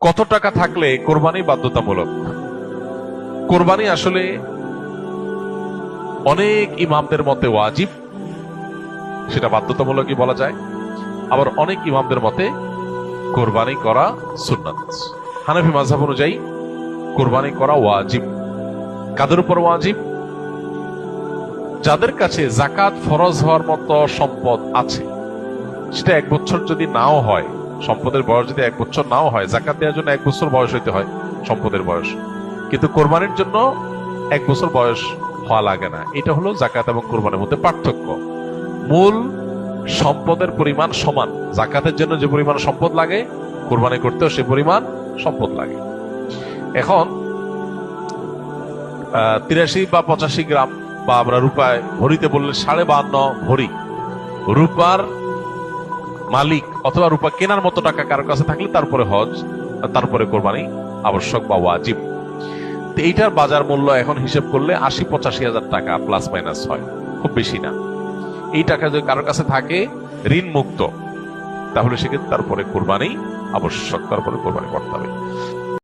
কত টাকা থাকলে কোরবানি বাধ্যতামূলক? কোরবানি আসলে অনেক ইমামদের মতে ওয়াজিব, সেটা বাধ্যতামূলকই বলা যায়। আবার অনেক ইমামদের মতে কোরবানি করা সুন্নাত। হানাফি মাযহাব অনুযায়ী কোরবানি করা ওয়াজিব। কাদের উপর ওয়াজিব? যাদের কাছে যাকাত ফরজ হওয়ার মতো সম্পদ আছে, সেটা 1 বছর যদি নাও হয়, সম্পদের বয়স যদি 1 বছর নাও হয়, যাকাত দেওয়ার জন্য 1 বছর বয়স হইতে হয় সম্পদের বয়স, কিন্তু কোরবানির জন্য 1 বছর বয়স হওয়া লাগে না। এটা হলো যাকাত এবং কোরবানির মধ্যে পার্থক্য। মূল সম্পদের পরিমাণ সমান। যাকাতের জন্য যে পরিমাণ সম্পদ লাগে, কোরবানি করতেও সে পরিমাণ সম্পদ লাগে। এখন 83 বা 85 গ্রাম, বা আমরা রূপায় ভরিতে বললে 52.5 ভরি রূপার মালিক অথবা রূপা কেনার মতো টাকা কারো কাছে থাকলে তারপরে হজ, তারপরে কোরবানি আবশ্যক বা ওয়াজিব। তো এইটার বাজার মূল্য এখন হিসেব করলে 80-85 হাজার টাকা প্লাস মাইনাস হয়, খুব বেশি না। এই টাকা যদি কারোর কাছে থাকে ঋণ মুক্ত, তাহলে সেক্ষেত্রে তারপরে কোরবানি আবশ্যক, তারপরে কোরবানি করতে হবে।